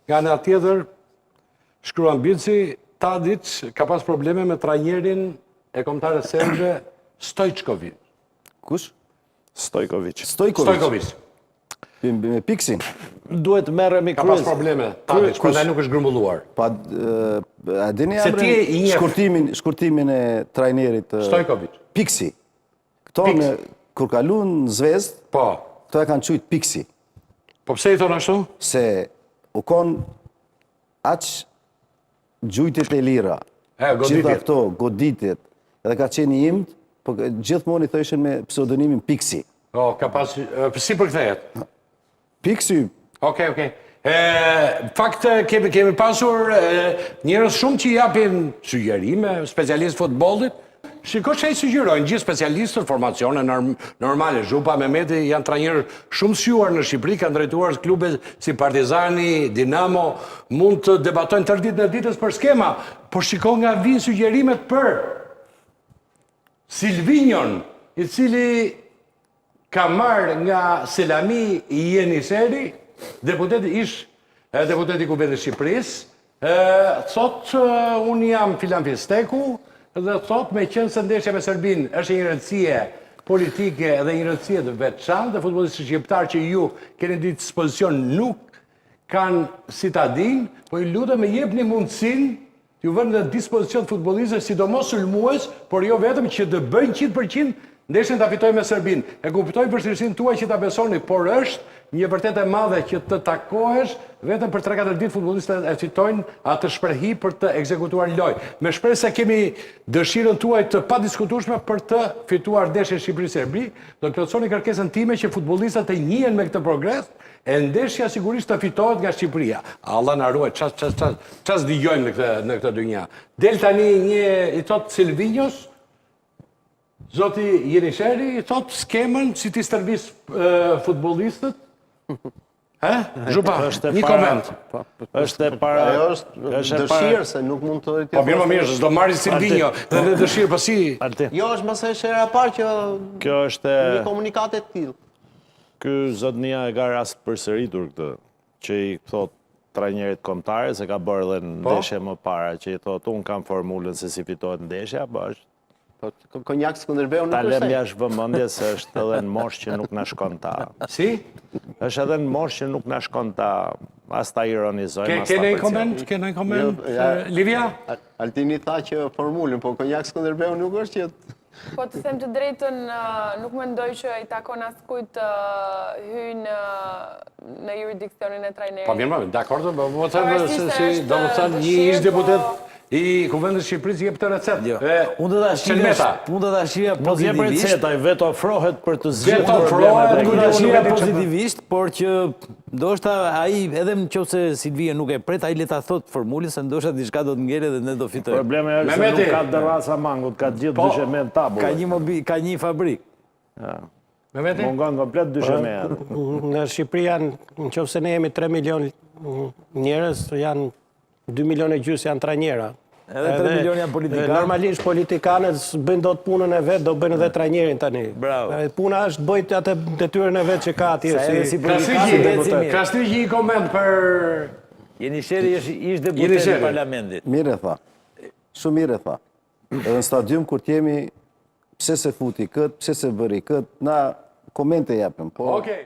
Nga ana tjetër, shkruan Bici, Tadić ka pas probleme me trajnerin e kombëtarës serbe Stojković. Kush? Stojković. Stojković. Me Piksin. Duhet merremi Ka pas probleme, Tadić, prandaj nuk është grumbulluar. Pa, a dini shkurtimin e trajnerit Stojković. Piksi. Këto kur kalun në Zvezd, këto e kanë qujtë Piksi. Po pse i thonë ashtu? Se u konë aq gjujtit e lira, gjitha këto, goditjet, edhe ka qenë i imët, po gjithmonë i thëshën me pseudonimin Piksi. Ka pas, si përkthehet? Piksi. Okej. Fakt, kemi pasur njerëz shumë që japin sugjerime, specialistë futbollit. Shiko që i sugjerojnë gjithë specialistët, formacione normale. Zhupa Mehmeti janë trajnerë shumë sjuar në Shqipëri, kanë drejtuar klube si Partizani, Dinamo, mund të debatojnë tërë ditë në ditës për skema, por shiko nga vinë sugjerimet për Silvinjon, i cili ka marrë nga Selami i Jeniseri, deputeti Kuvendit Shqipërisë, thot unë jam Filan Fisteku, dhe thot me qenë se ndeshja me Serbin është një rëndësie politike dhe një rëndësie të veçantë, dhe futbollistët shqiptar që ju keni ditë dispozicion nuk kanë citadin, po i lutem me jepni mundësin ju vënë në dispozicion të futbollistëve, sidomos sulmues, por jo vetëm që të bëjnë 100% ndeshjen ta fitojnë me Serbin. E kuptoj vështirësinë tuaj që ta besoni, por është një vërtet e madhe që të takohesh vetëm për 3-4 ditë futbollistët e fitojnë atë shprehi për të ekzekutuar lojë. Me shpresë se kemi dëshirën tuaj të padiskutueshme për të fituar ndeshjen Shqipëri-Serbi, do të plotësoni kërkesën time që futbollistët të njihen me këtë progres, e ndeshja sigurisht të fitohet nga Shqipëria. Allah na ruaj, ças dëgjojmë në këtë dynja. Del tani një i thot Silvinjos, zoti Jenisheri, i thot skemën si ti stërvis futbollistët. Zhupa, një koment. Është e para... Ajo është dëshirë, se nuk mund të... Po mirë më mirë, s'do marri Silvinjo, dhe në dëshirë, po si... Jo, është mëse shera parë që... Kjo është... Një komunikatet t'ilë. Ky zotnia e ka rast përsëritur këtë, që i thot trajnerit kombëtare, se ka bërë dhe në ndeshje më para, që i thot, unë kam formulën se si fitohet ndeshja, po është... Konjak Skënderbeu nuk është... Talem jashtë vëmendje se është edhe në moshë që nuk na shkon ta. Si? Është edhe në moshë që nuk na shkon ta, as ta ironizojmë, as ta përcjellim. Kene një koment? Livia? Altini tha që formulën, po Konjak Skënderbeu nuk është që... Po të them të drejtën, nuk mendoj që i takon askujt hyjnë në jurisdiksionin e trajnerit. Po mirë, dakord, do të thënë një ish deputet i Kuvendit Shqipërisë jep të recetë. Unë do ta shija pozitivisht. Receta i vetë ofrohet për të zgjedhur problemet. Unë do ta shija pozitivisht, por që ndoshta ai edhe nëse Silvia nuk e pret, ai le ta thot formulën se ndoshta diçka do të ngele dhe ne do fitojmë. Problemi është se nuk ka derrasa mangut, ka gjithë dyshemen tabull. Ka një fabrikë. Mungon komplet dyshemen. Në Shqipëri janë, nëse ne jemi 3 milion njerëz, janë 2 milion e gjysmë janë trajnera. Edhe 3 milion janë politikanë. Normalisht politikanët bëjnë dot punën e vet, do bëjnë edhe trajnerin tani. Bravo. Puna është bëjt atë detyrën e vet që ka atje si Krasnigji një koment për Jenisheri ish deputet i parlamentit. Mirë e tha. Shumë mirë e tha. Edhe në stadium kur t'jemi pse se futi kët, pse se bëri kët, na komente japim. Okej.